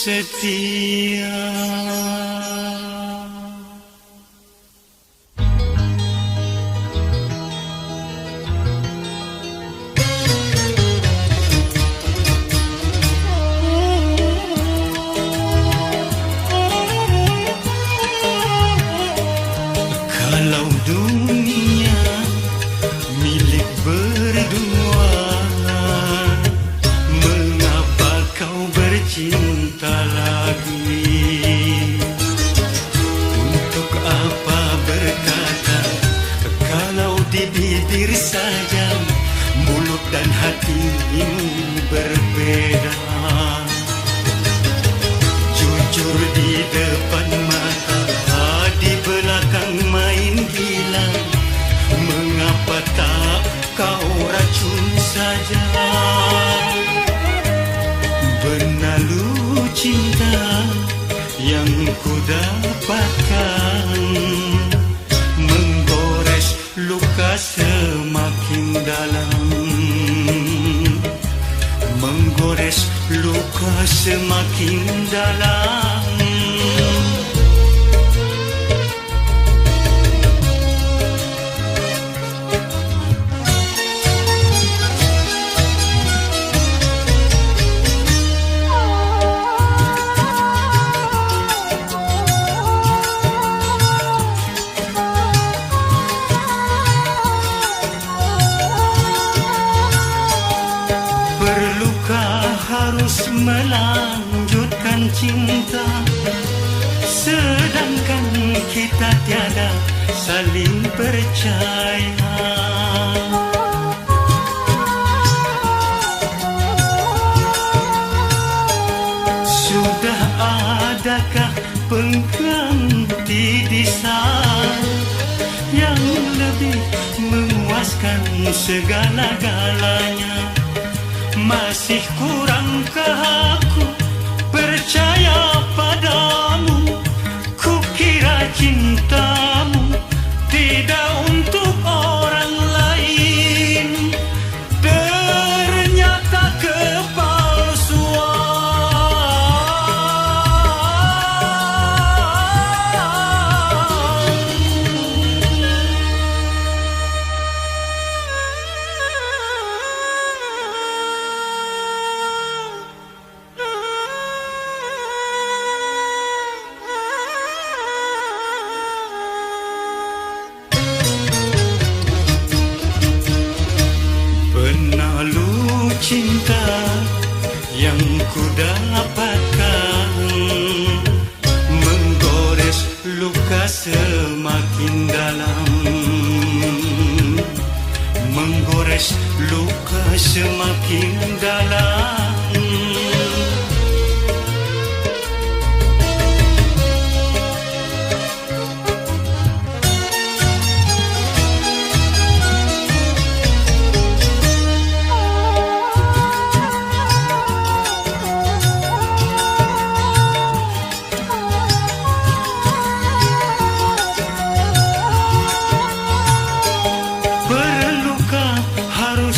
setia. Kalau dunia milik berdua, mengapa kau bercinta lagi? Untuk apa berkata kalau di bibir saja mulut dan hatimu berbeda? Jujur di depan mata, di belakang main gila. Mengapa tak kau racun saja? Benalu cinta yang ku dapatkan, menggores luka semakin dalam, menggores luka semakin dalam. Harus melanjutkan cinta, sedangkan kita tiada saling percaya. Sudah adakah pengganti di sana yang lebih memuaskan segala-galanya? Masih kurangkah aku percaya padamu? Kukira cintamu tidak untuk orang lain, ternyata kepalsuan. Cinta yang ku dapatkan, menggores luka semakin dalam, menggores luka semakin dalam.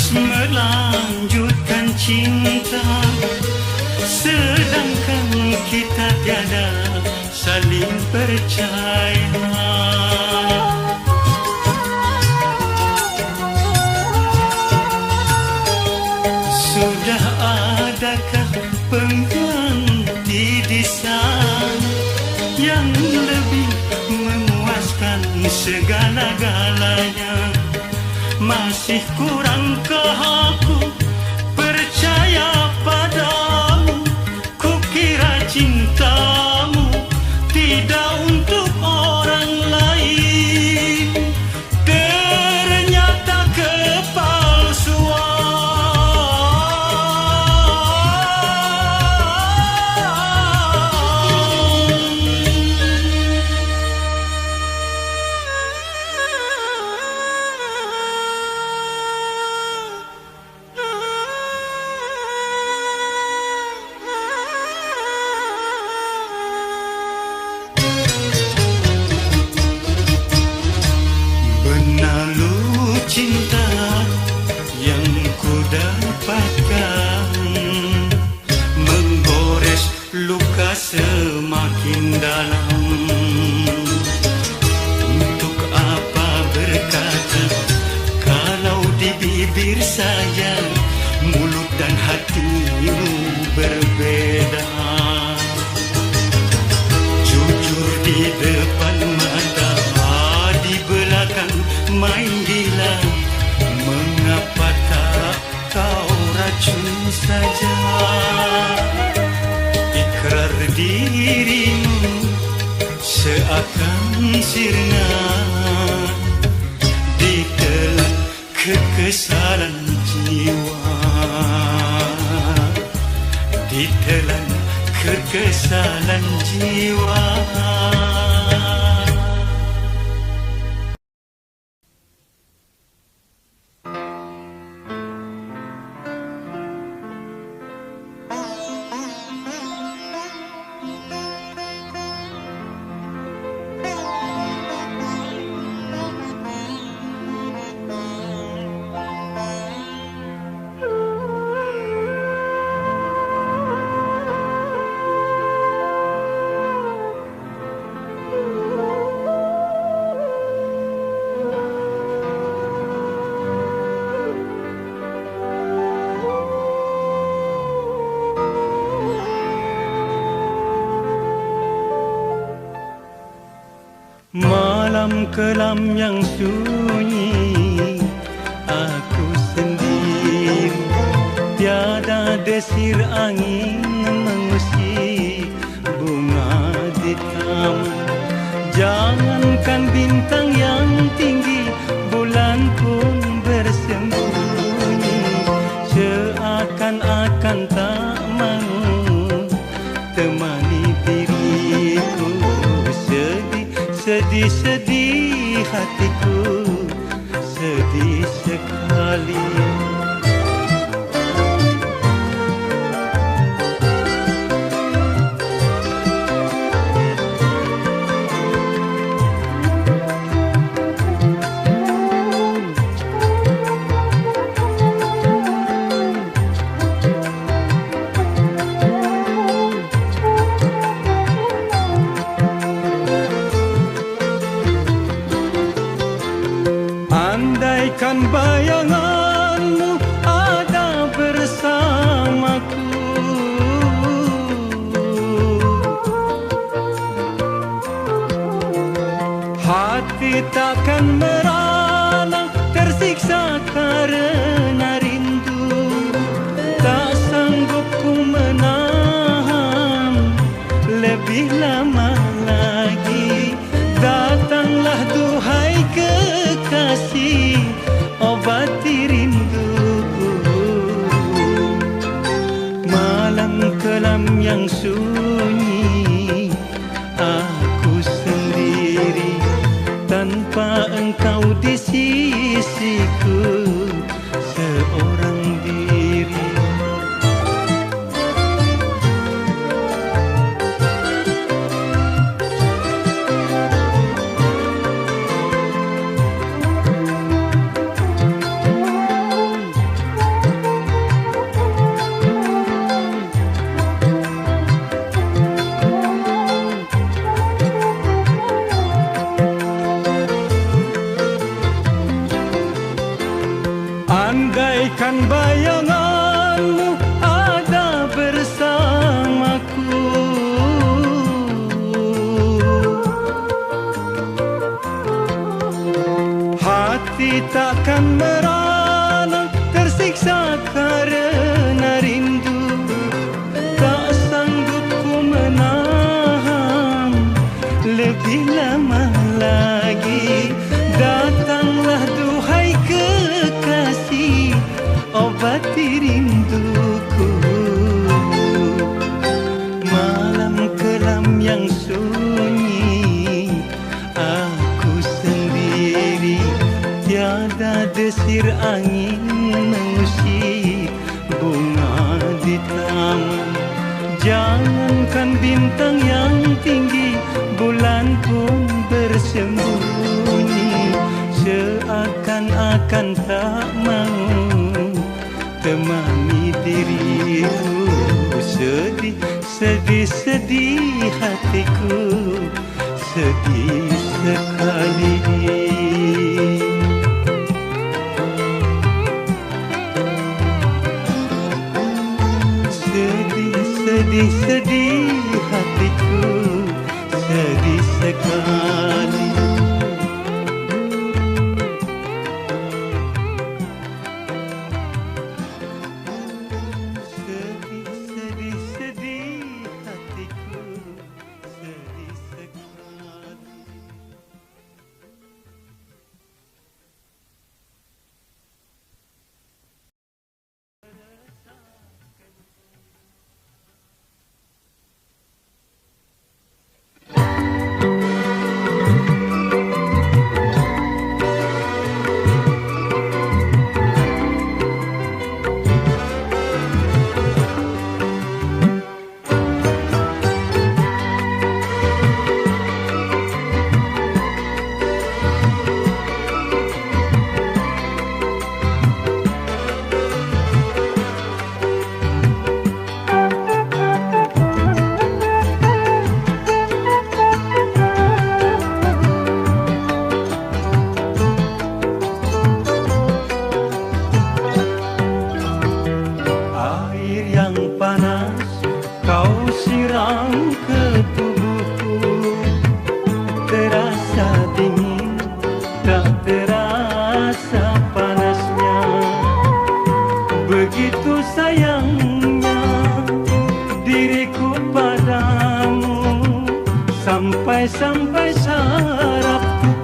Melanjutkan cinta, sedangkan kita tiada saling percaya. Sudah adakah pengganti di sana yang lebih memuaskan segala-galanya? Masih kurangkah aku percaya padamu? Kukira cintamu tidak untuk orang lain, ternyata kepalsuan. Cinta yang ku dapatkan, menggores luka main gila. Mengapa tak kau racun saja ikrar dirimu seakan sirna ditelan kekesalan jiwa, ditelan kekesalan jiwa. Malam kelam yang sunyi, aku sendiri, tiada desir angin mengusik bunga di taman. Jangankan bintang yang tinggi, bulan pun bersembunyi, seakan-akan tak mahu temani diriku. Sedih-sedih hatiku, sedih sekali. Andaikan bayanganmu ada bersamaku, hati takkan merana tersiksa karena rindu. Tak sanggup ku menahan lebih lama lagi. Datanglah duhai kekasih, obati rinduku. Malam kelam yang sunyi, aku sendiri, tanpa engkau di sisiku, seorang diri. Andaikan bayanganmu ada bersamaku, hati takkan merana tersiksa karena rindu. Tak sanggup ku menahan lebih lama lagi. Datanglah duhai kekasih, obati rinduku. Malam kelam yang sunyi, aku sendiri, tiada desir angin mengusik bunga di taman. Jangankan bintang yang tinggi, bulan pun bersembunyi, seakan-akan tak mau temani diriku. Sedih, sedih, sedih hatiku, sedih sekali. Sedih, sedih hatiku, sedih sekali. tak terasa panasnya. Begitu sayangnya diriku padamu, sampai-sampai sarafku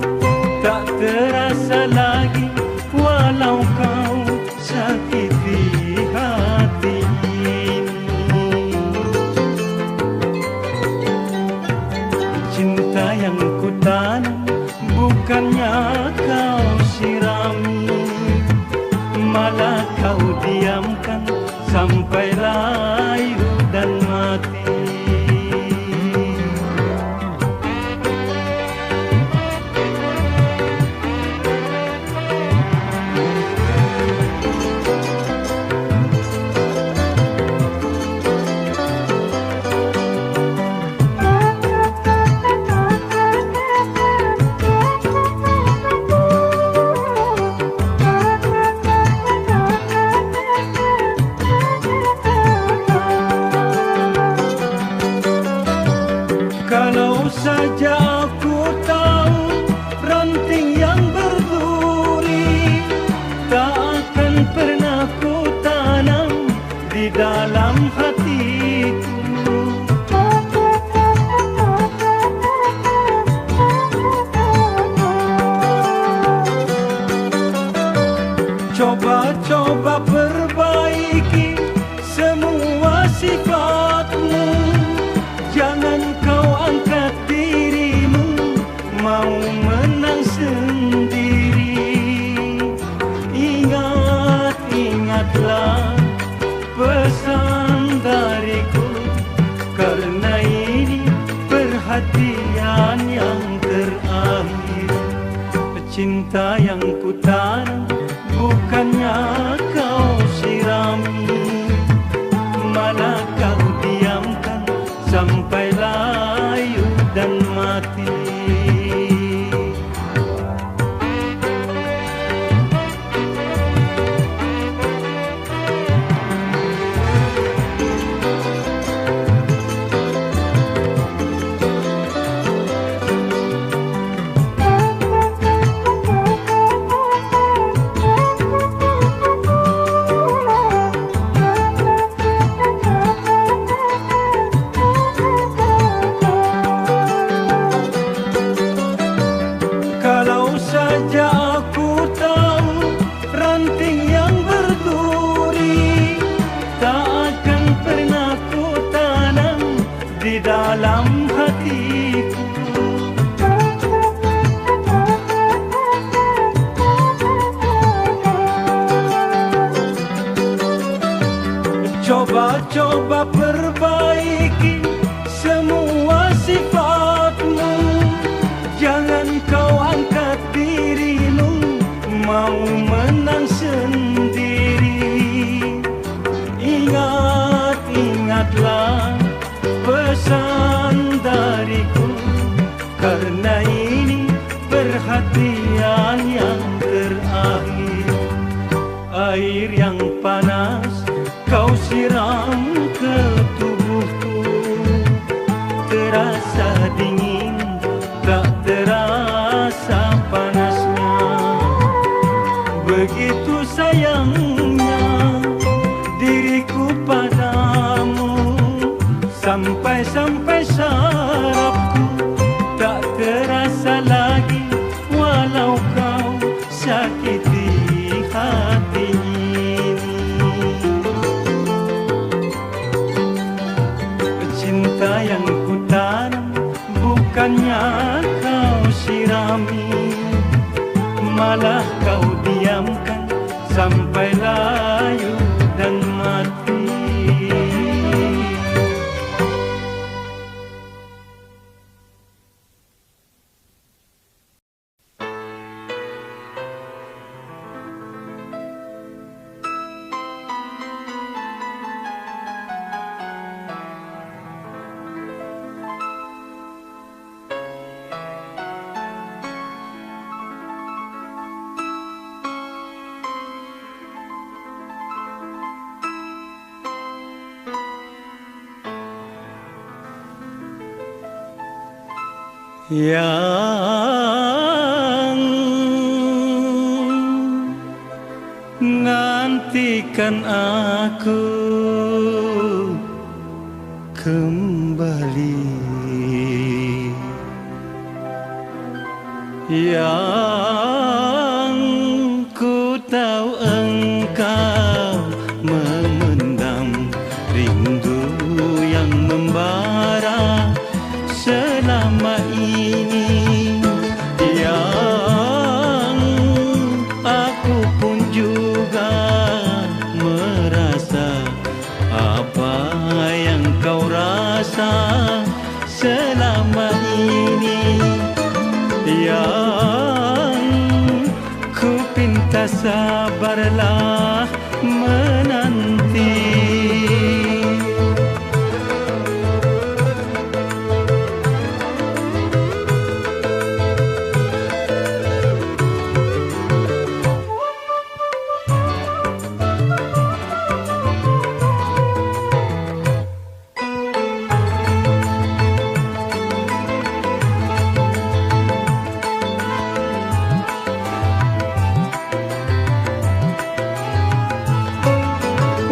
tak terasa lagi, walau kau sakiti hati ini. Cinta yang ku tanam bukannya kau sirami, malah kau diamkan sampai layu dan mati. Kalau saja aku tahu ranting yang berduri tak akan pernah ku tanam di dalam hatiku. Coba-coba perbaiki semua sifatmu, jangan kau angkat dirimu mau menang sendiri. Ingat-ingatlah pesan dariku, karena ini perhatian yang terakhir. Cinta yang ku tanam bukannya kau sirami, malah kau diamkan sampai layu dan mati. Kalau saja aku tahu ranting yang berduri tak akan pernah ku tanam di dalam hatiku. Coba-coba perbaiki semua sifatmu, jangan kau angkat dirimu mau menang sendiri. Ingat-ingatlah pesan dariku, karena ini perhatian yang terakhir. Air yang panas kau siram ke tubuhku, terasa dingin tak terasa panasnya. Begitu sayangnya diriku padamu, sampai-sampai sarafku tak terasa lagi, walau kau sakiti hati ini. Cinta yang ku tanam bukannya kau sirami, malah kau diamkan sampai layu dan mati. Yang nantikan aku kembali. Yang ku tahu engkau memendam rindu yang membara selama ini. Yang aku pun juga merasa apa yang kau rasa selama ini. Yang ku pinta sabarlah menanti.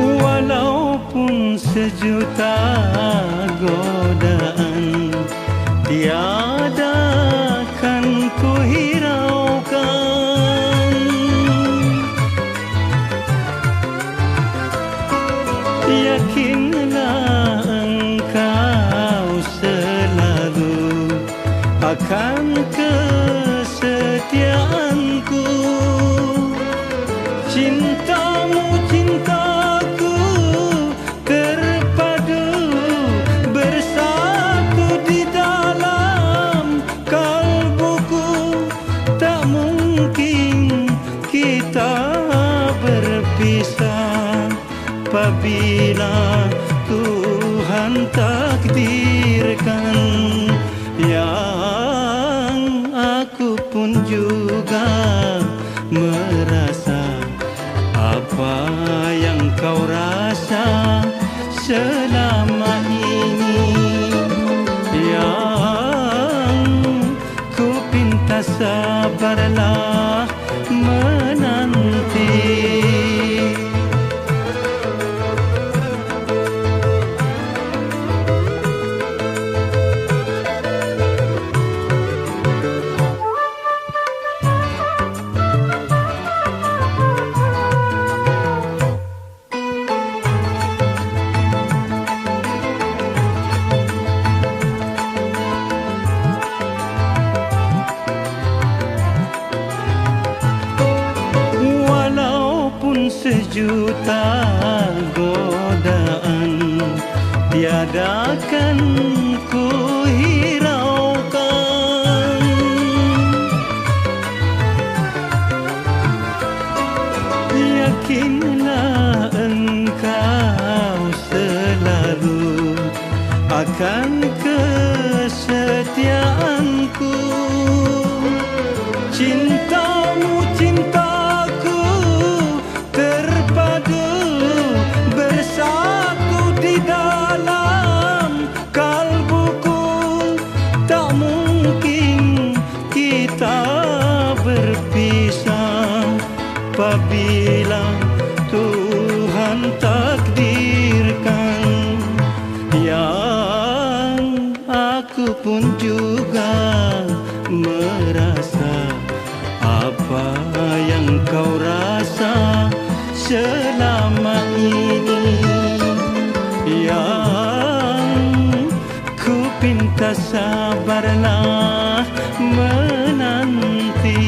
Walaupun sejuta godaan tiada kan ku hiraukan. Yakinlah engkau selalu akan kesetiaanku. Cintamu cintaku terpadu bersatu di dalam kalbuku. Tak mungkin kita berpisah apabila Tuhan takdirkan. Yang aku pun juga merasa apa yang kau rasa selama ini. Yang ku pinta sabarlah menanti. Sejuta godaan tiada kan ku hiraukan. Yakinlah engkau selalu akan kesetiaanku. Cintamu cintaku terpadu bersatu di dalam kalbuku. Tak mungkin kita berpisah apabila Tuhan takdirkan. Yang aku pun juga merasa apa yang kau rasa selama ini. Yang ku pinta sabarlah menanti.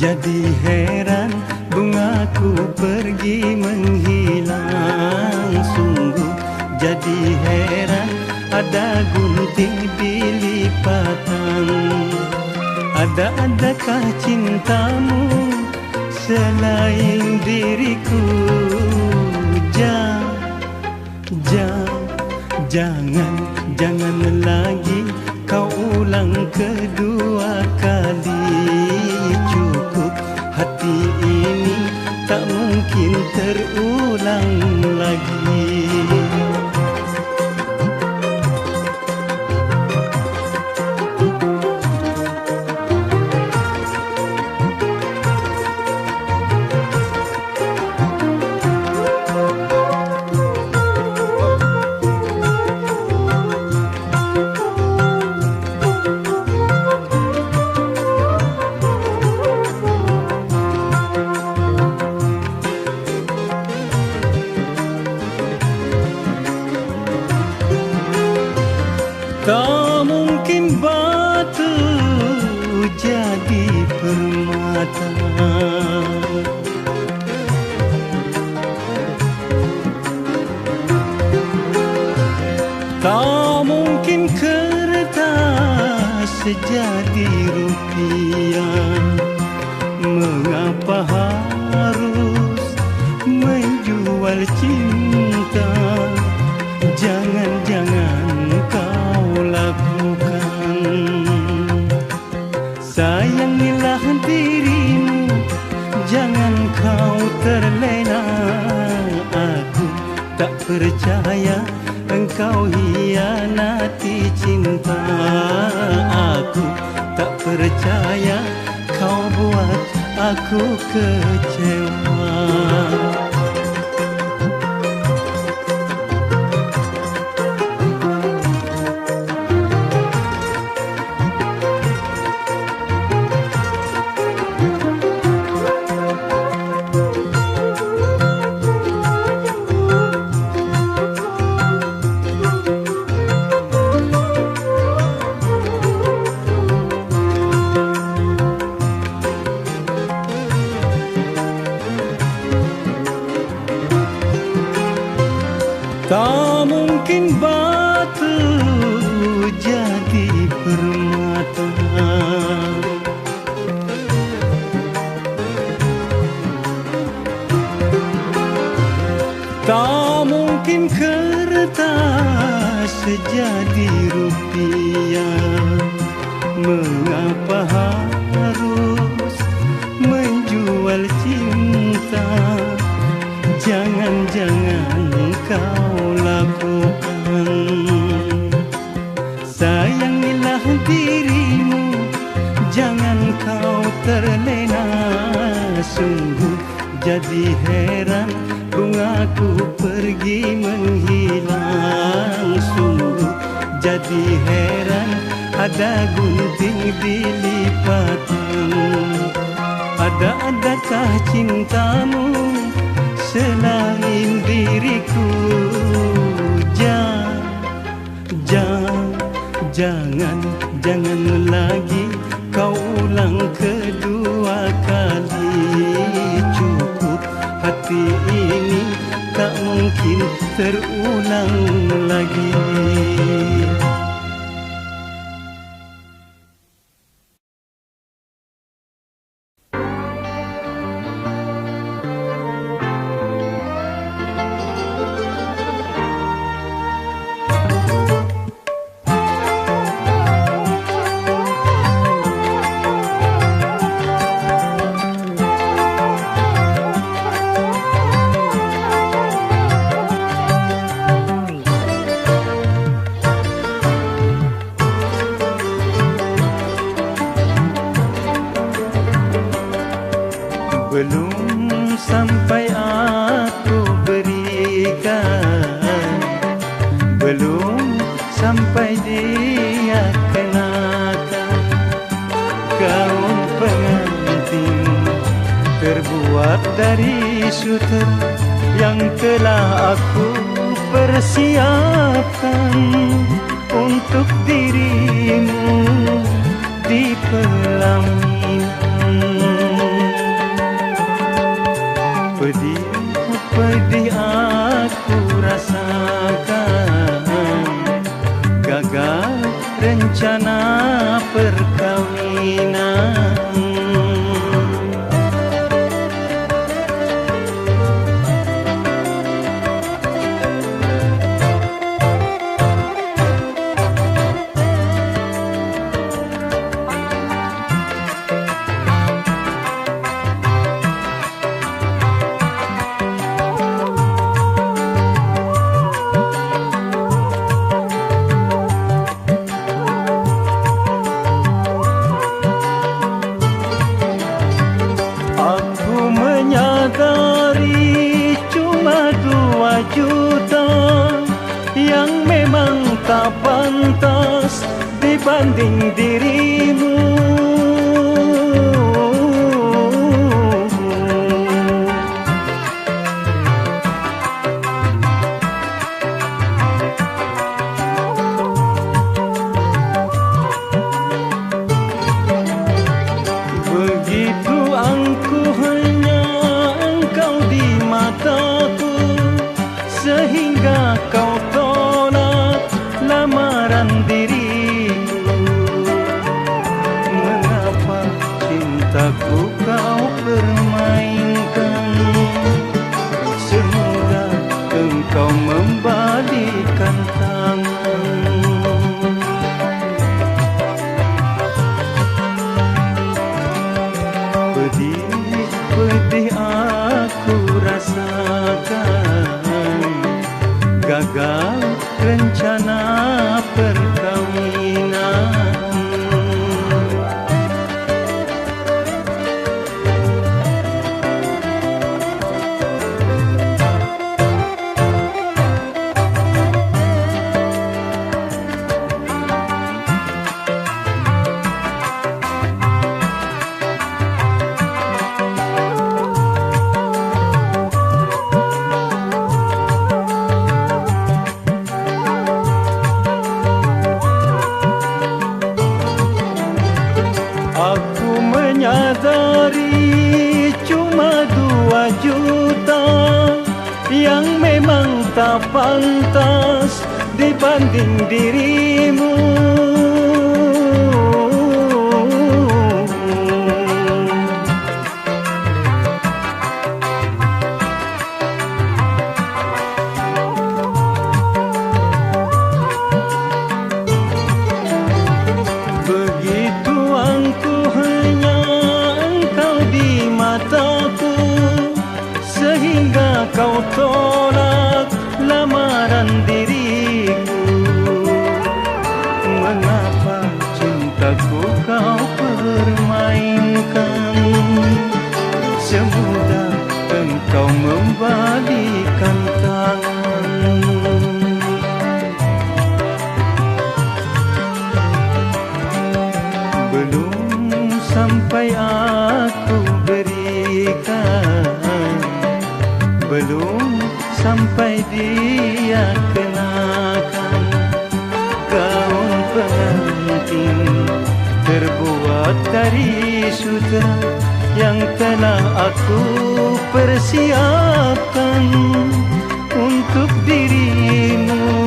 jadi heran bungaku pergi menghilang. Sungguh jadi heran ada gunting di lipatan. Adakah cintamu selain diriku? Jangan lagi kau ulang kedua kali. Cukup, hati ini tak mungkin terulang lagi. Tak mungkin batu jadi permata. Tak mungkin kertas jadi rupiah. Mengapa harus menjual cinta? Jangan kau lakukan. Sayangilah dirimu, jangan kau terlena. Aku tak percaya engkau hianati cinta. Aku tak percaya kau buat aku kecewa. Tak mungkin batu jadi permata. Tak mungkin kertas jadi rupiah. Mengapa harus menjual cinta? Jangan kau lakukan. Sayangilah dirimu, jangan kau terlena. Sungguh jadi heran bungaku pergi menghilang. Sungguh jadi heran ada gunting di lipatan. Adakah cintamu selain diriku? Jangan lagi kau ulang kedua kali. Cukup, hati ini tak mungkin terulang lagi. Belum sampai aku berikan, belum sampai dia kenakan. Gaun pengantin terbuat dari sutra yang telah aku persiapkan untuk dirimu di pelaminan. dibanding dirimu. Begitu angkuh hanya engkau di mataku, sehingga kau tolak lamaran diriku. Mengapa cintaku kau permainkan? Semoga engkau membalikkan tangan. Pedih aku rasakan, gagal rencana perkawinan. Aku menyadari cuma 2 juta yang memang tak pantas dibanding dirimu. Begitu angkuh hanya engkau di mataku, sehingga kau tolak lamaran diriku. Mengapa cintaku kau permainkan? Semudah engkau membalikkan tangan. Belum sampai aku berikan, belum sampai dia kenakan. Gaun pengantin terbuat dari sutra yang telah aku persiapkan untuk dirimu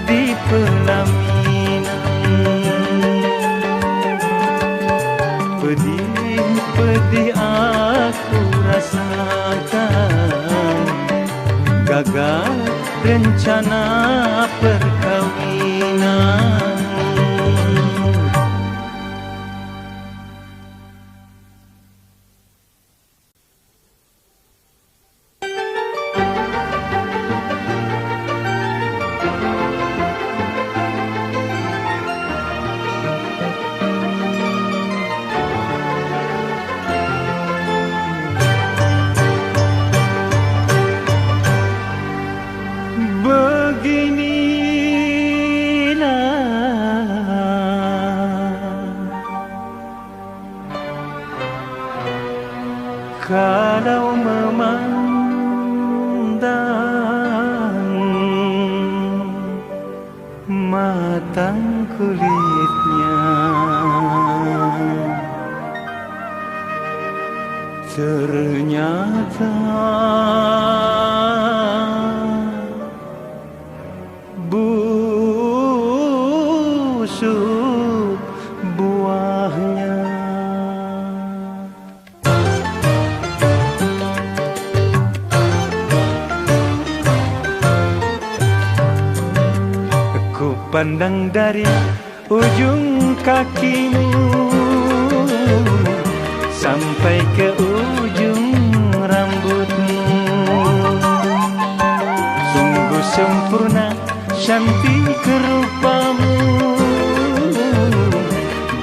di pelaminan. Pedih aku rasakan, gagal rencana perkawinan. Kalau memandang matang kulitnya, ternyata busuk buahnya. Ku pandang dari ujung kakimu sampai ke ujung rambutmu. Sungguh sempurna cantik rupamu,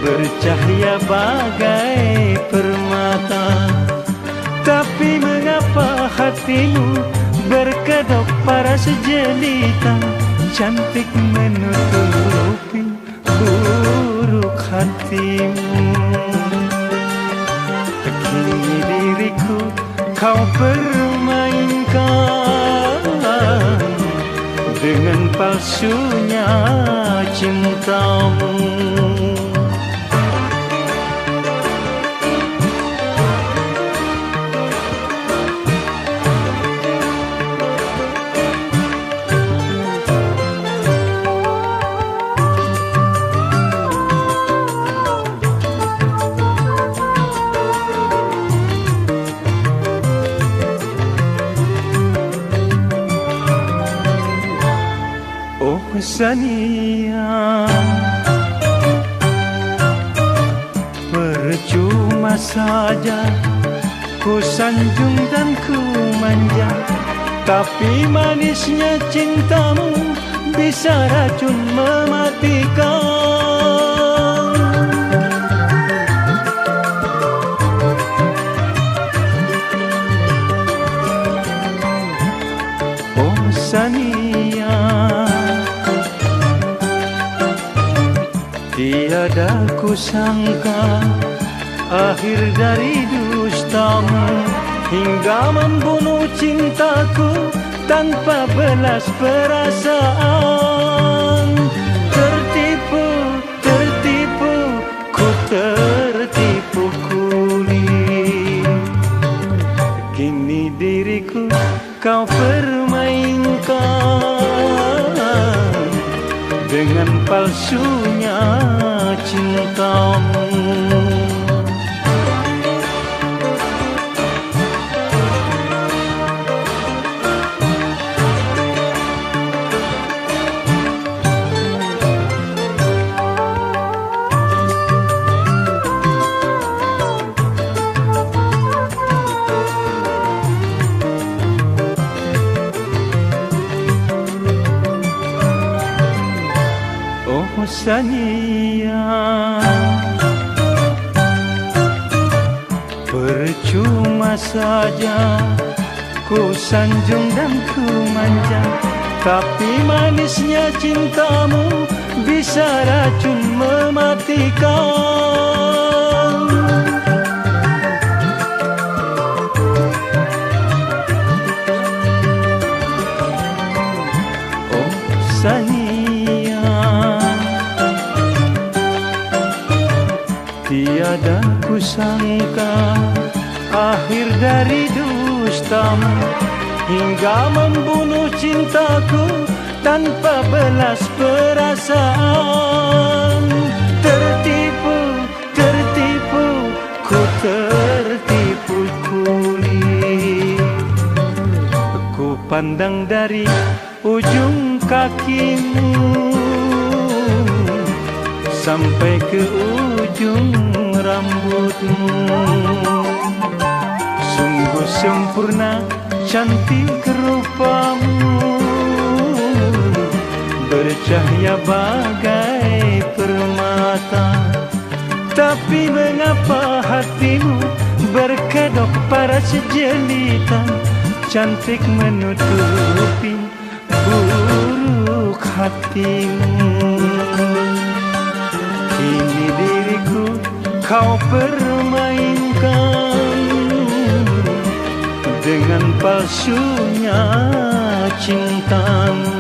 bercahaya bagai permata. Tapi mengapa hatimu berkedok paras jelita, cantik menutupi buruk hatimu. Kini diriku kau permainkan dengan palsunya cintamu. Sania, percuma saja ku sanjung dan ku manja, tapi manisnya cintamu bisa racun mematikan. Oh Sania, tiada ku sangka akhir dari dustamu hingga membunuh cintaku tanpa belas perasaan. Tertipu, tertipu, ku tertipu kuli. Kini diriku kau permainkan dengan palsunya cintamu. Sania, percuma saja ku sanjung dan ku manja, tapi manisnya cintamu bisa racun mematikan. Oh Sania, tiada ku sangka akhir dari dustamu hingga membunuh cintaku tanpa belas perasaan. Tertipu, tertipu, ku tertipu kuli. Ku pandang dari ujung kakimu sampai ke ujung rambutmu. Sungguh sempurna cantik rupamu, bercahaya bagai permata. Tapi mengapa hatimu berkedok paras jelita, cantik menutupi buruk hatimu. Kini diriku kau permainkan dengan palsunya cintamu.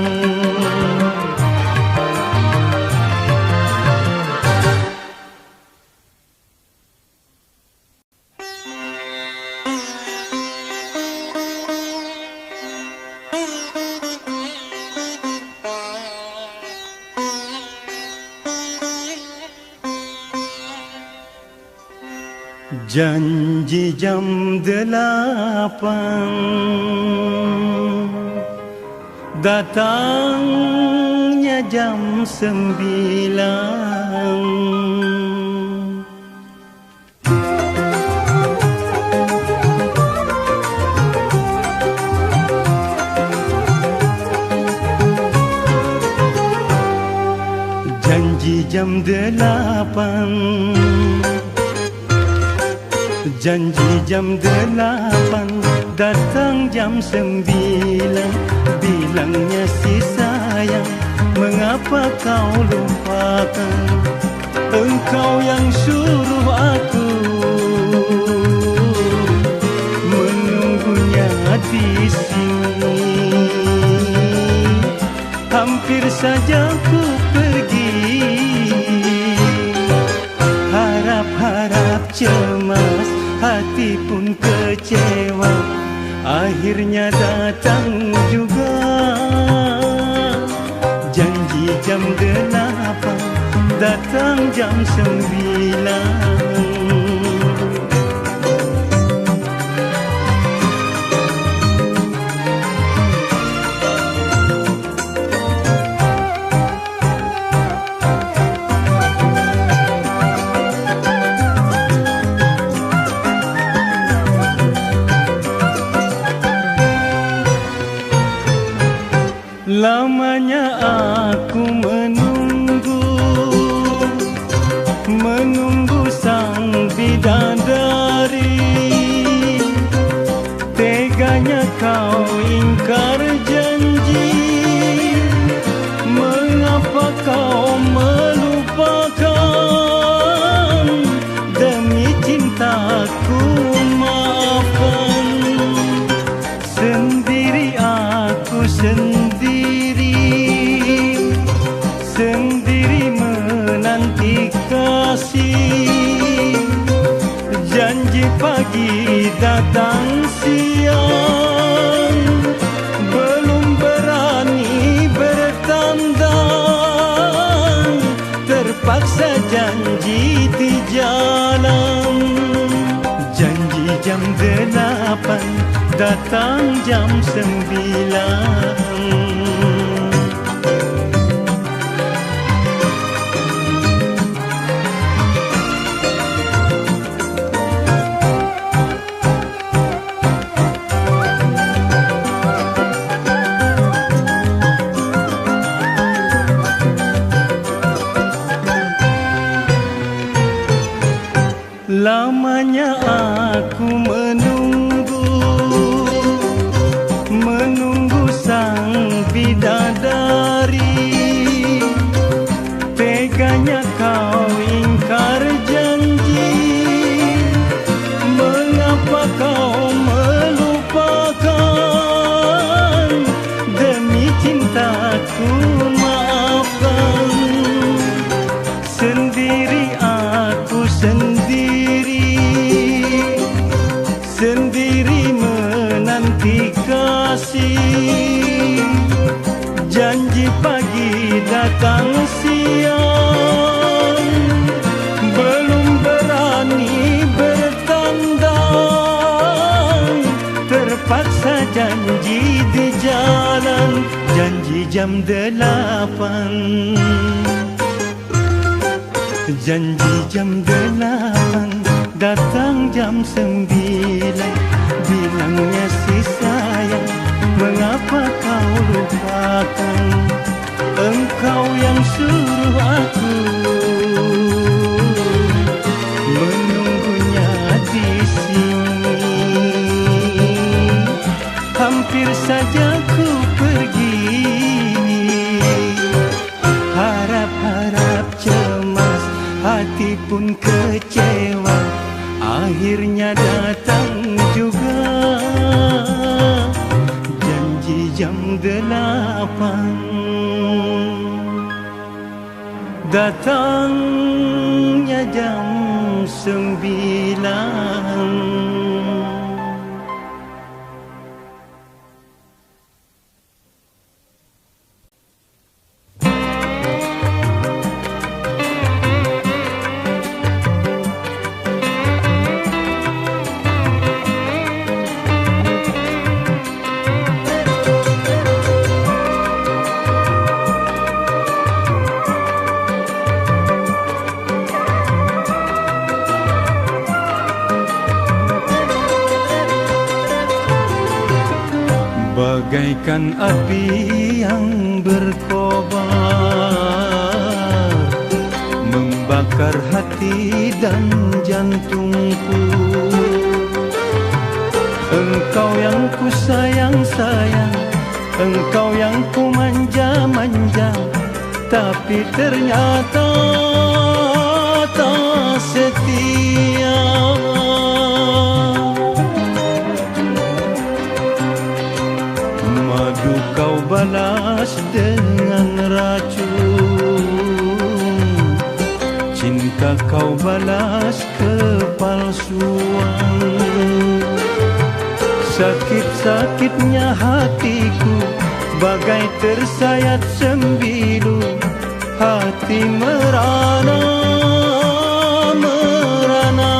Janji jam 8, datangnya jam 9. Janji jam 8, Janji jam 8, datang jam 9. Bilangnya si sayang, mengapa kau lupakan? Engkau yang suruh aku menunggunya di sini. Hampir saja ku pergi, harap-harap cemas, hati pun kecewa. Akhirnya datang juga janji jam 8, datang jam 9. Lamanya aku menunggu sang bidadari. Teganya kau ingkar janji, mengapa kau melupakan? Demi cintaku maafkan. Sendiri aku sendiri menanti kasih. Janji pagi datang siang, belum berani bertandang. Terpaksa janji di jalan. Janji jam 8, datang jam 9. Lamanya aku menunggu sang bidadari. Teganya kau ingkar janji, mengapa kau melupakan? Demi cintaku maafkan. Sendiri aku sendiri menanti kasih. Janji pagi datang siang, belum berani bertandang. Terpaksa janji di jalan. Janji jam 8, janji jam 8, datang jam 9. Bilangnya si sayang, mengapa kau lupakan? Engkau yang suruh aku menunggunya di sini. Hampir saja ku pergi, harap-harap cemas, hati pun kecewa. Akhirnya datang juga janji jam 8, datangnya jam 9. Bagaikan api yang berkobar, membakar membakar hati dan jantungku. Engkau yang ku sayang-sayang, engkau yang ku manja-manja, tapi ternyata tak setia. Madu kau balas dengan racun, cinta kau balas kepalsuan. Sakit-sakitnya hatiku bagai tersayat sembilu, hati merana, merana.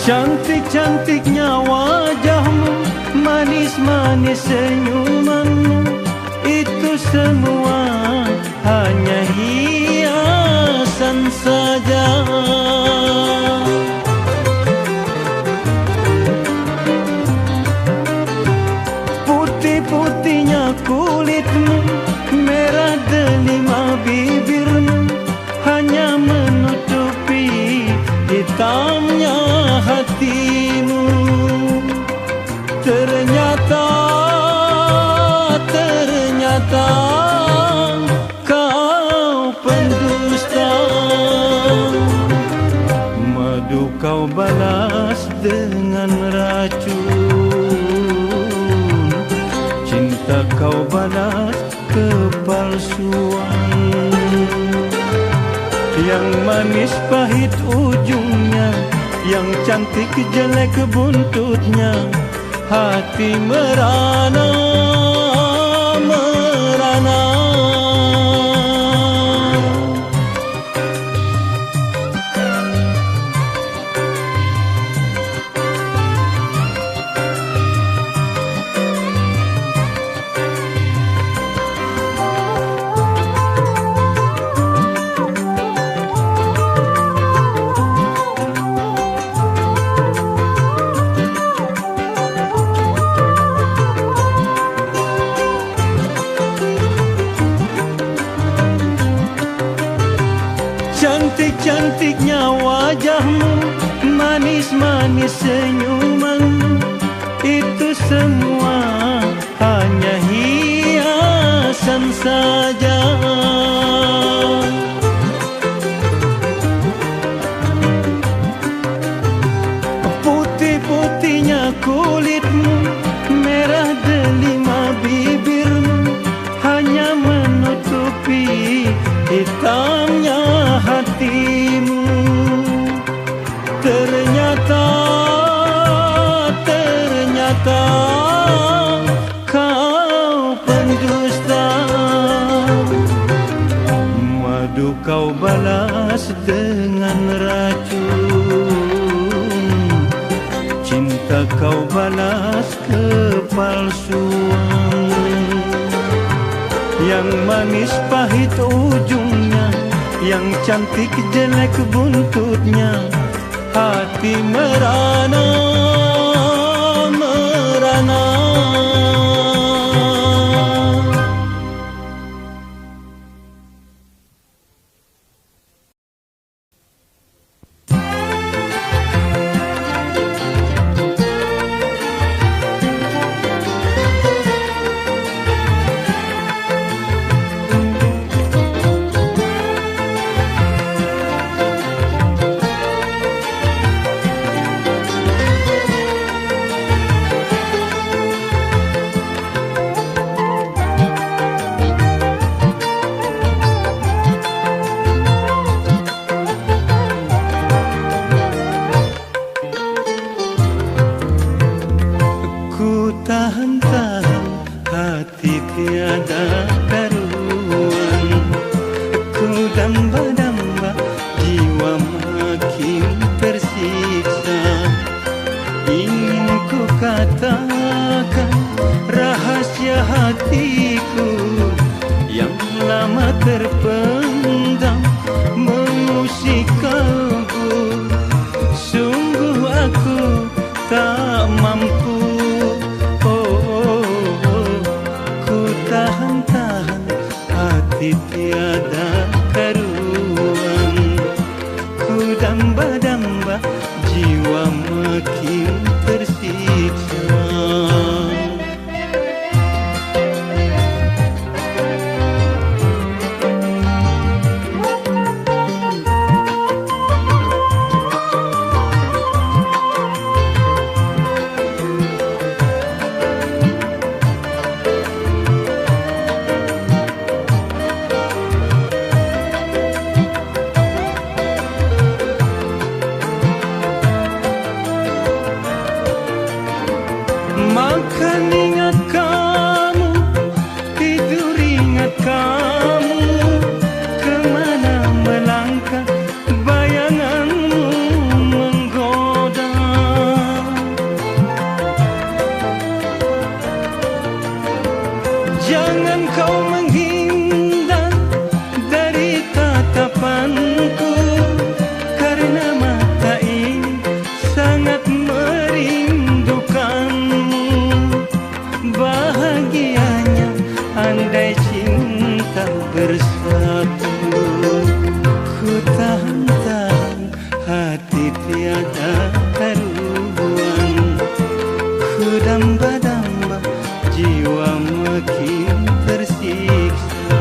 Cantik-cantiknya wajahmu, manis-manis senyumanmu, itu semua hanya hiasan saja. Putih-putihnya kulitmu, merah delima bibirmu, hanya menutupi hitamnya hatimu. Ternyata kau pendusta. Madu kau balas dengan racun, cinta kau balas kepalsuan. Yang manis pahit ujungnya, yang cantik jelek buntutnya, hati merana, merana. Cantik-cantiknya wajahmu, manis-manis senyumanmu, itu semua hanya hiasan saja. Putih-putihnya kulitmu, merah delima bibirmu, hanya menutupi hitamnya hatimu. Ternyata kau pendusta. Madu kau balas dengan racun, cinta kau balas kepalsuan. Yang manis pahit ujungnya, yang cantik jelek buntutnya, hati merana, merana. hatiku yang lama terpendam mengusik kalbu. Sungguh aku tak mampu. Ku tahan-tahan hati tiada karuan. Ku damba-damba jiwa makin tersiksa. Makan ingat kamu, tidur ingat kamu, kemana melangkah bayanganmu menggoda. Jangan kau menghindar dari tatapanku, karena mata ini sangat merindukanmu. Bahagianya andai cinta bersatu. Ku tahan-tahan hati tiada karuan. Ku damba-damba jiwa makin tersiksa.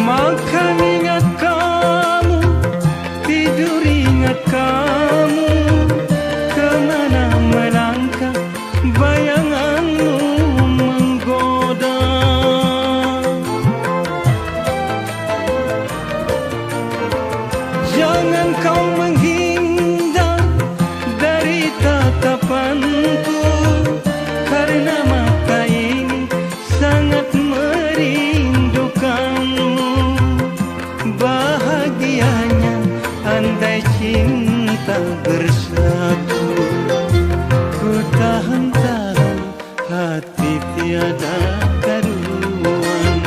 Makan ingat kamu, tidur ingat kamu, kemana melangkah bayanganmu menggoda. Jangan kau menghindar dari tatapanku, karena mata ini sangat merindukanmu. Bahagianya andai cinta bersatu. Ku tahan-tahan hati tiada karuan.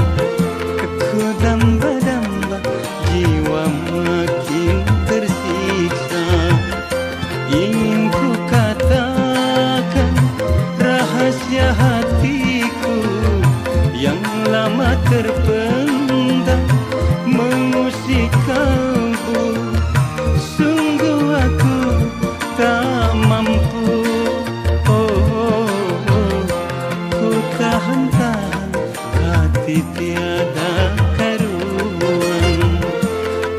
Ku damba-damba jiwa makin tersiksa. Ingin ku katakan rahasia hatiku yang lama terpendam mengusik kalbu. Sungguh aku tak mampu. Ku tahan-tahan hati tiada karuan.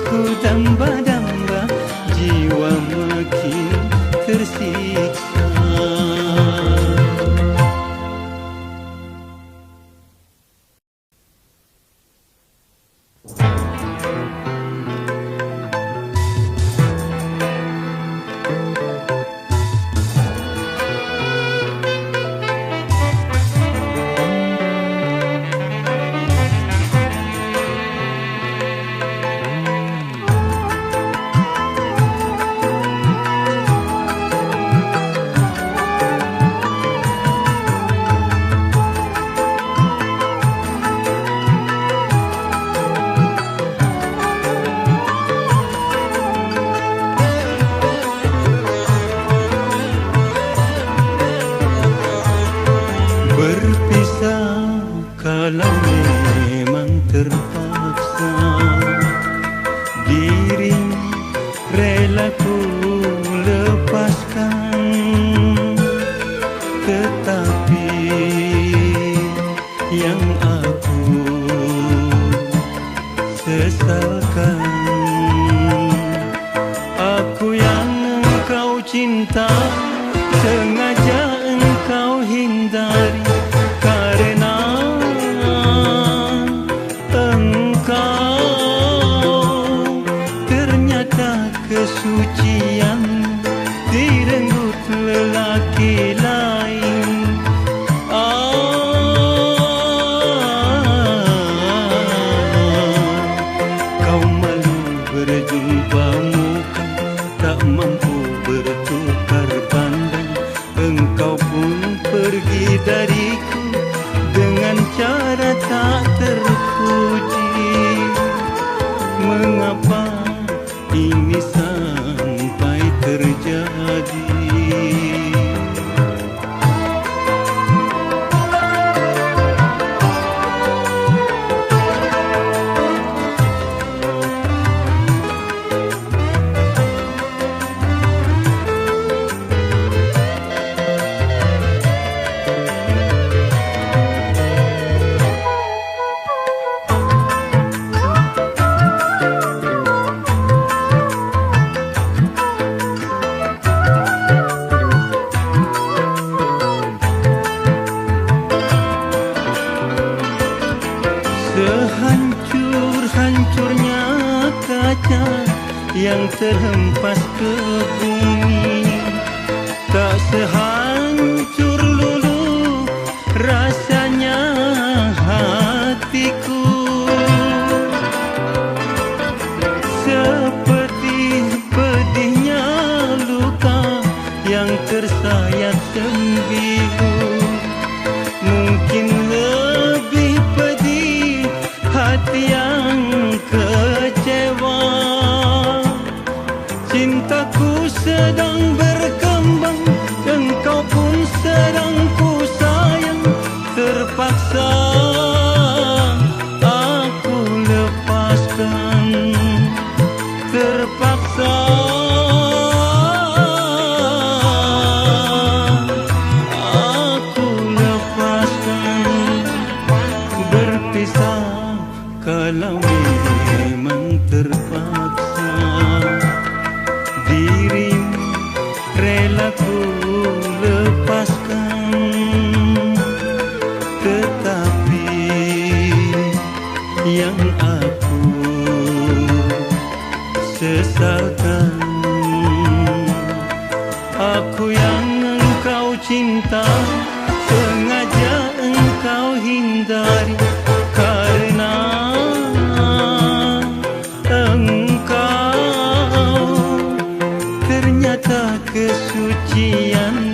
Ku damba-damba jiwa makin tersiksa. Berpisah kalau memang terpaksa, diri rela ku lepaskan. Tetapi yang aku sesalkan, aku yang engkau cinta sengaja engkau hindari. Karena berjumpamu kan tak mampu bertukar pandang. Engkau pun pergi dariku dengan cara tak terpuji. Mengapa ini sampai terjadi? Sehancur-hancurnya kaca yang terhempas ke bumi, tak sehancur lulu rasanya hatiku. Seperti pedihnya luka yang tersayat sembilu, mungkin lebih pedih hati yang kecewa. Cintaku sedang berkembang, engkau pun sedang ku sayang. Terpaksa aku lepaskan, terpaksa aku lepaskan. Berpisah kalau memang terpaksa, dirimu rela ku lepaskan. Tetapi yang aku sesalkan, aku yang engkau cinta sengaja engkau hindari. Karena ternyata kesucian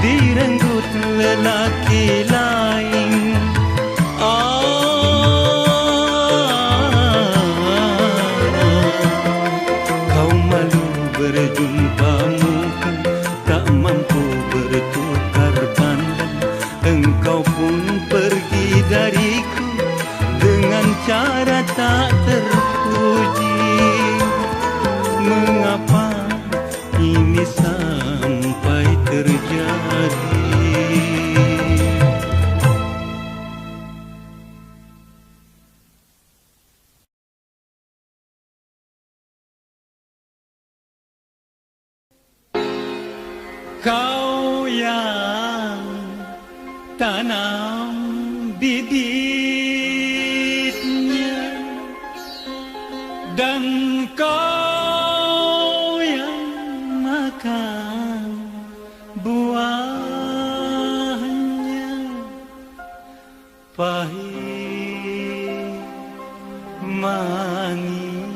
direnggut lelaki lain. Kau malu berjumpamu kan tak mampu bertukar pandang. Engkau pun pergi dariku dengan cara tak terpuji. Mengapa ini sampai terjadi? Kau yang tanam bibitnya dan kau yang makan buahnya. Pahit manis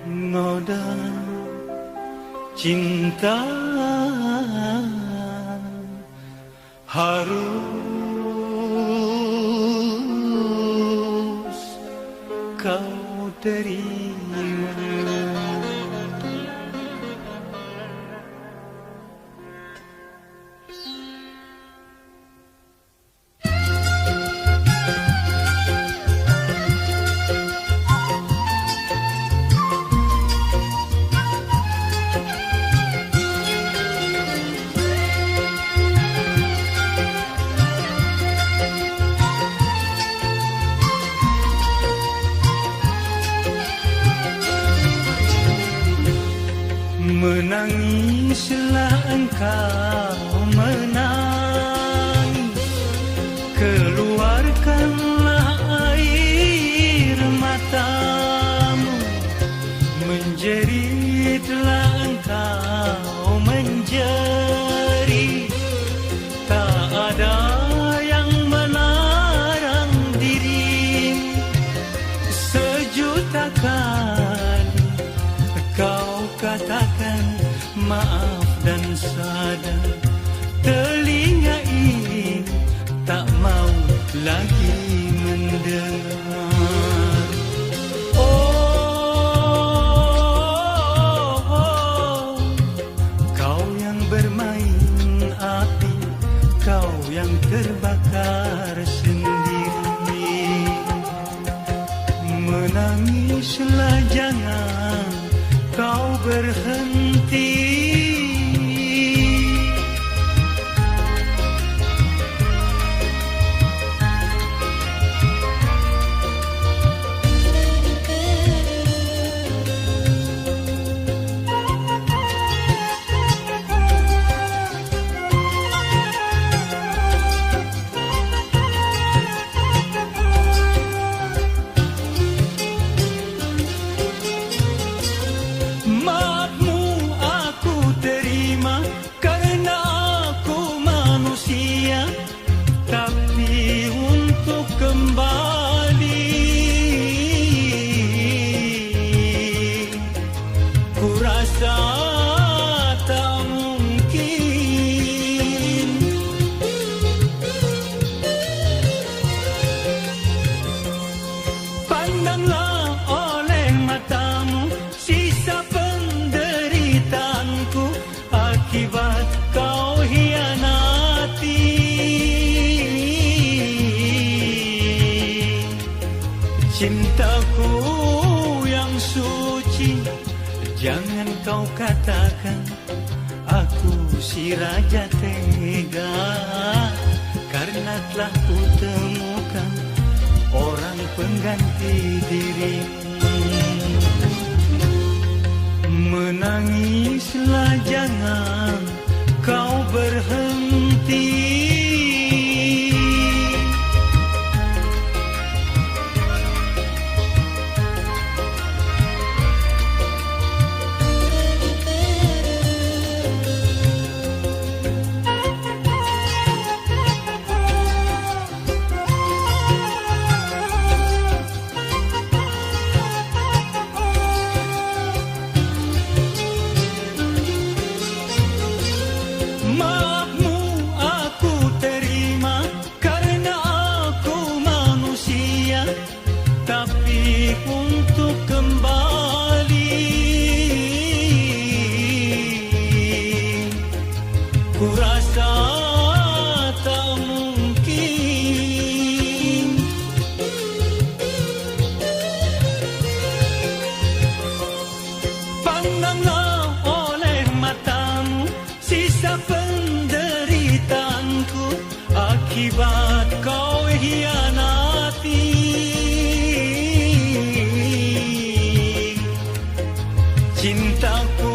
noda cinta harus kau terima. Menangislah engkau menangis, keluarkanlah air matamu. Menjeritlah engkau menjerit, tak ada yang melarang dirimu. sadar, telinga ini tak mau lagi mendengar. Oh, kau yang bermain api, kau yang terbakar sendiri. Menangislah, jangan kau berhenti. Cintaku yang suci, jangan kau katakan aku si raja tega, karena telah ku temukan orang pengganti dirimu. Menangislah, jangan kau berhenti. Akibat kau hianati, cintaku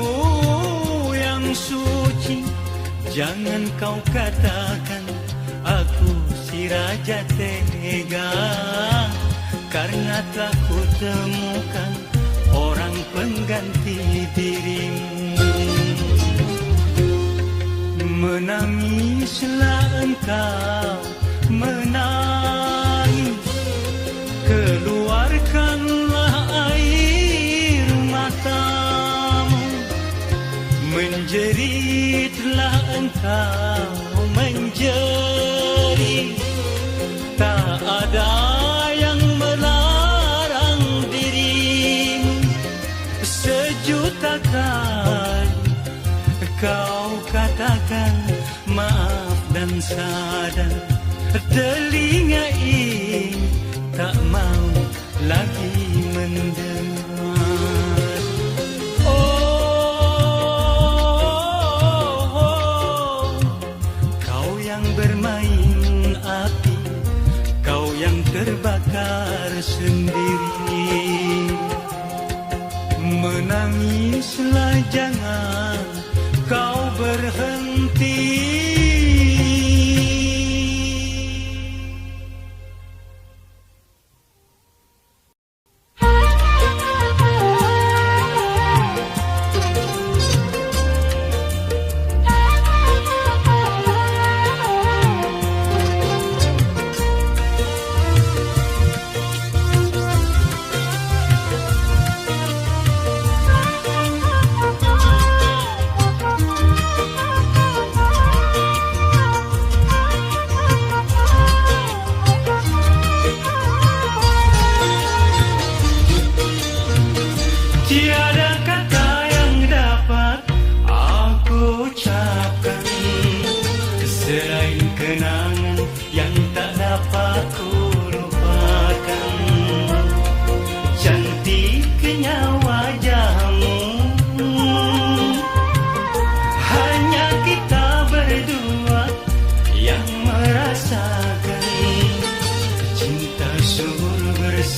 yang suci, jangan kau katakan aku si raja tega, karena telah ku temukan orang pengganti dirimu. Menangislah engkau, menangis, keluarkanlah air matamu. Menjeritlah engkau, menjerit, tak ada yang melarang dirimu. Sejuta kali kau katakan maaf dan sadar, telinga ini tak mau lagi mendengar. Oh, kau yang bermain api, kau yang terbakar sendiri. Menangislah, jangan kau berhenti.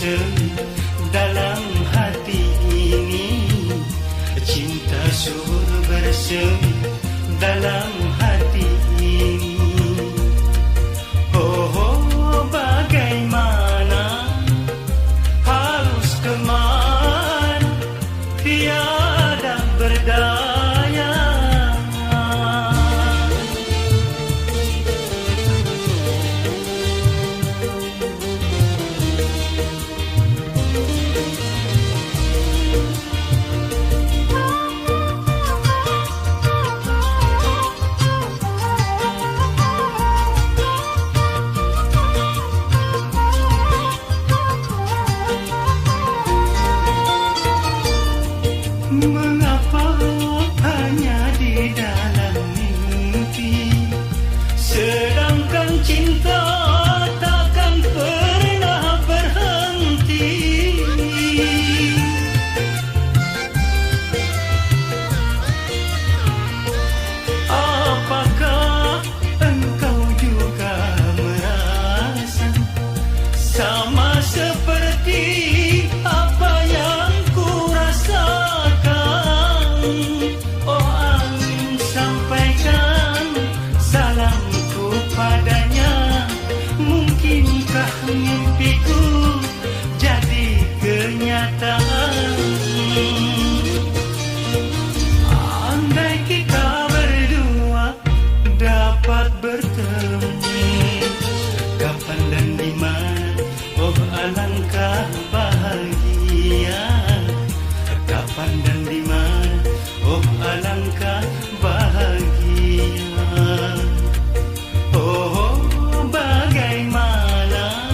bersemi dalam hati ini. Cinta subur bersemi dalam hati ini. Oh, oh, bagaimana, harus kemana, tiada berdaya. Mengapa hanya di dalam mimpi, sedangkan cinta takkan pernah berhenti. Apakah engkau juga merasa sama seperti apa yang ku rasakan? Oh angin, sampaikan salamku padanya. Mungkinkah mimpiku jadi kenyataan? Andai kita berdua dapat bertemu, kapan dan di mana, oh alangkah bahagia. Kapan dan di mana, oh alangkah bahagia. Oh, bagaimana,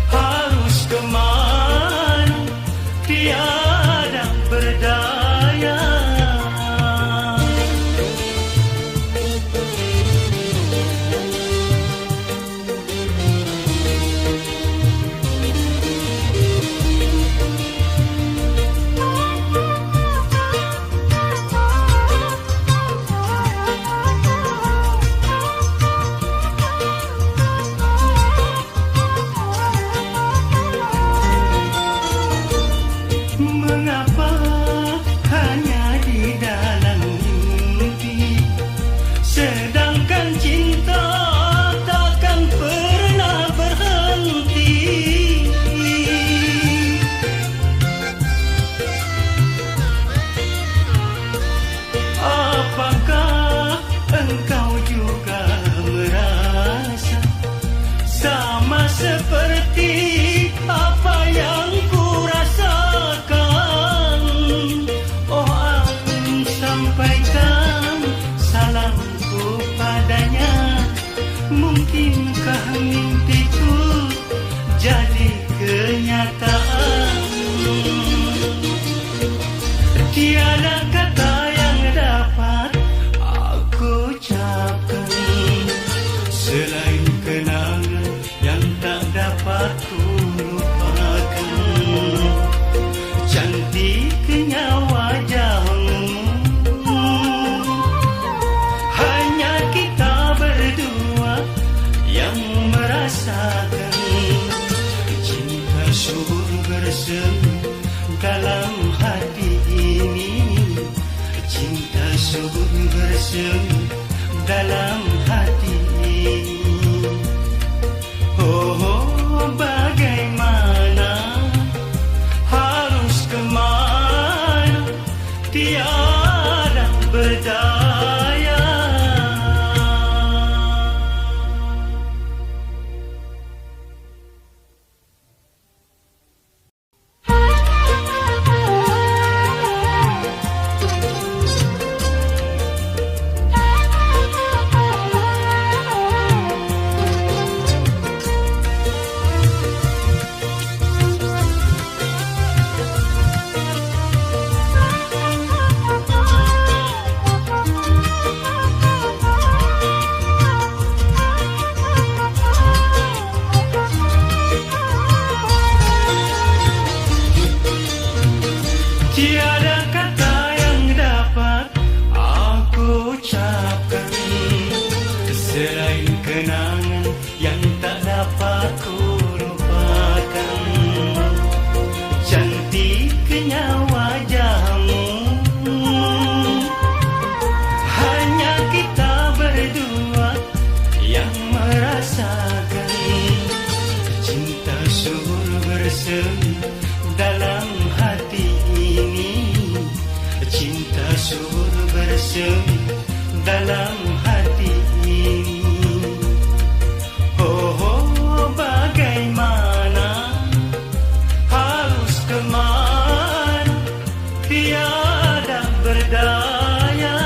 harus kemana, tiada berdaya. Mengapa hanya di dalam mimpi, sedangkan cinta takkan pernah berhenti. Apakah engkau juga merasa sama seperti apa yang ku rasakan? Oh angin, sampaikan salamku padanya. Mungkinkah mimpiku jadi kenyataan? Tiada kata yang dapat aku ucapkan selain kenangan yang tak dapat ku lupakan. Cantiknya wajahmu, hanya kita berdua yang merasakan. Cinta subur bersemi dalam hati ini. Cinta subur bersemi dalam hati ini. Oh, oh, bagaimana, harus kemana, tiada berdaya. bersemi dalam hati ini. Cinta subur bersemi dalam hati ini. Oh, oh, bagaimana, harus kemana, tiada berdaya.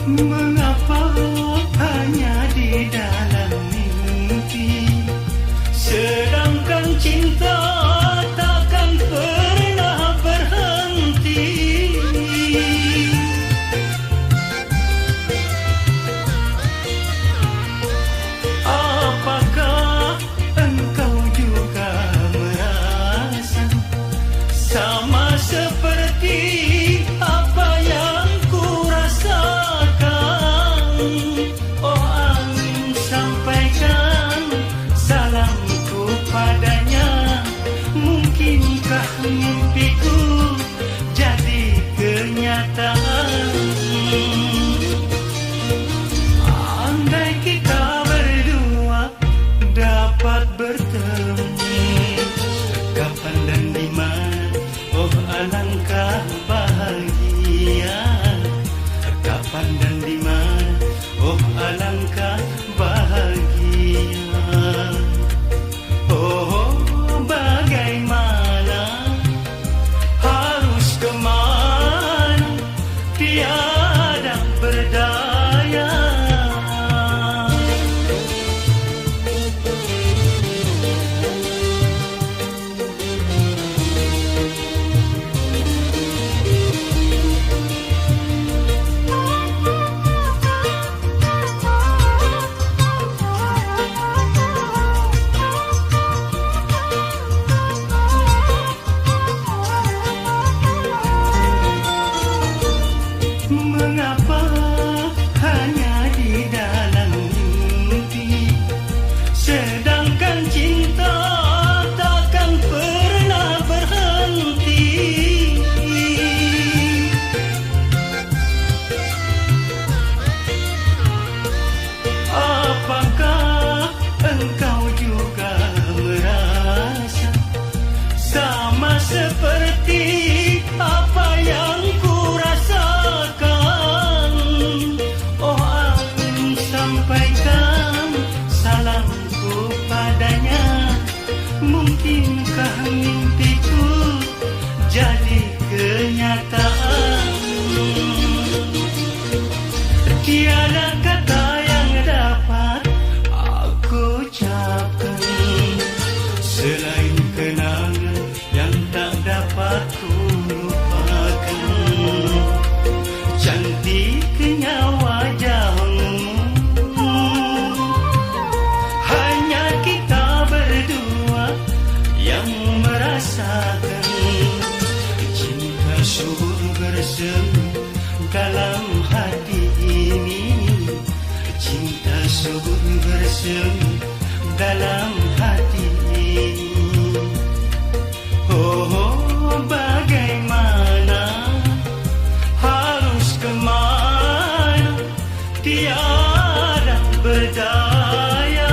Mengapa hanya di dalam mimpi, sedangkan cinta takkan pernah berhenti. Apakah engkau juga merasa sama seperti apa yang ku rasakan? Oh angin, sampaikan salamku padanya. Mungkinkah mimpiku jadi kenyataan? Andai kita berdua dapat bertemu, kapan dan di mana, oh alangkah bahagia. Kapan dan di mana, oh alangkah bahagia. Oh, bagaimana, harus kemana, tiada berdaya. Mengapa hanya di dalam mimpi, sedangkan cinta takkan pernah berhenti. Apakah engkau juga merasa sama seperti apa yang ku rasakan? Oh angin, sampaikan salamku padanya. Mungkinkah mimpiku jadi kenyataan? Tiada kata yang dapat aku ucapkan selain kenangan yang tak dapat ku lupakan. Cantiknya wajahmu, hanya kita berdua yang merasakan. Cinta subur bersemi dalam hati ini. Cinta subur bersemi dalam hati ini. Oh, oh, bagaimana, harus kemana, tiada berdaya.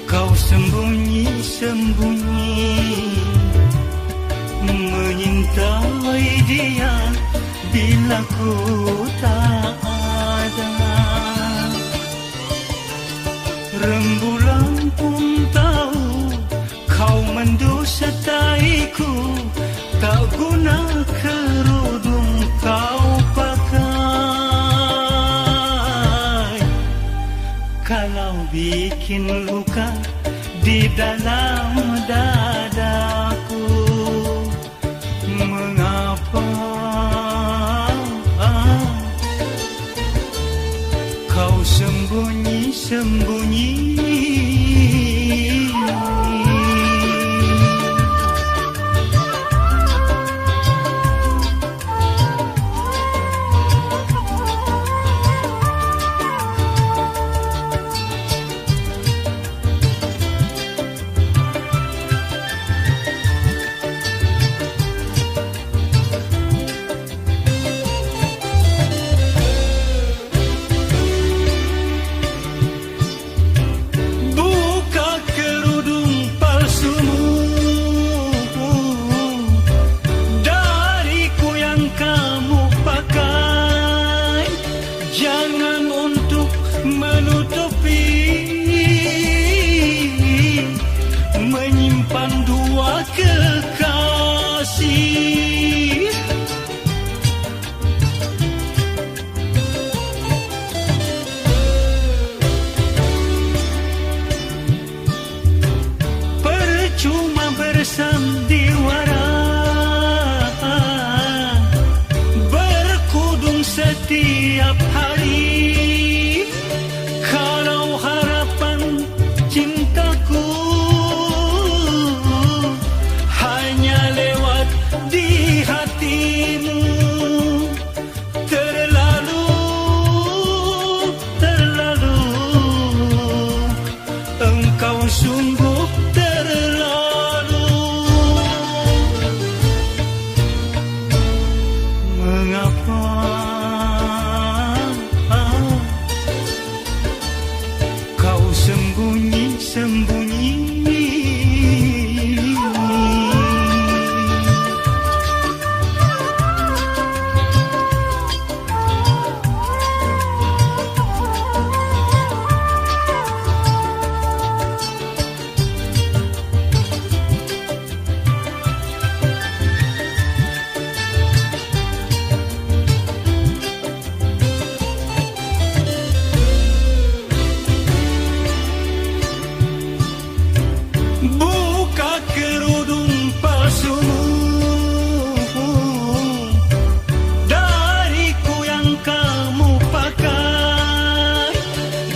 Kau sembunyi-sembunyi menyintai dia bila ku tak ada. Rembulan pun tahu kau mendustaiku, tak guna kerudung kau pakai. Kalau bikin luka di dalam dadaku, mengapa kau sembunyi-sembunyi? Jangan untuk menutupi, menyimpan dua kekasih. Percuma bersandiwara, berkudung setiap hari, kalau harapan cintaku hanya lewat di hatimu. Terlalu engkau sungguh terlalu. Mengapa kau sembunyi-sembunyi? Buka kerudung palsumu dariku yang kamu pakai.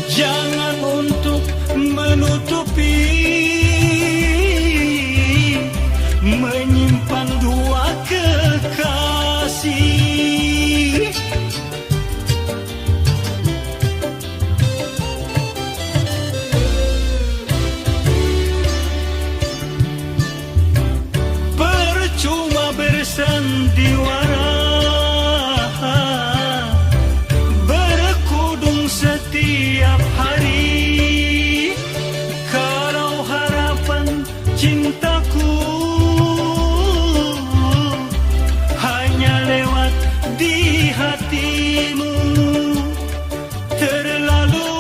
Jangan untuk menutupi, menyimpan dua kekasih. Cuma bersandiwara, berkudung setiap hari, kalau harapan cintaku hanya lewat di hatimu. Terlalu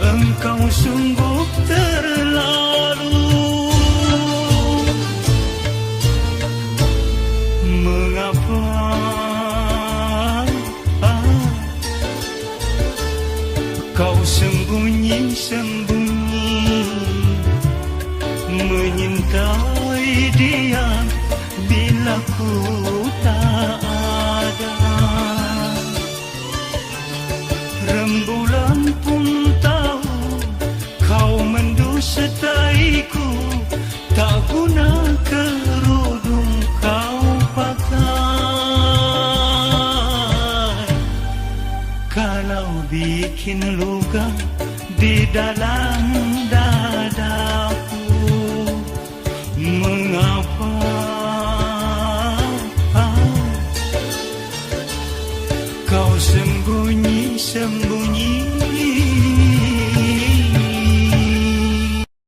engkau sungguh terlalu. Mengapa kau sembunyi-sembunyi, menyintai dia bila ku tak ada? Rembulan pun tahu kau mendustaiku, tak guna kerudung kau pakai. Kalau bikin luka di dalam dadaku, mengapa kau sembunyi-sembunyi?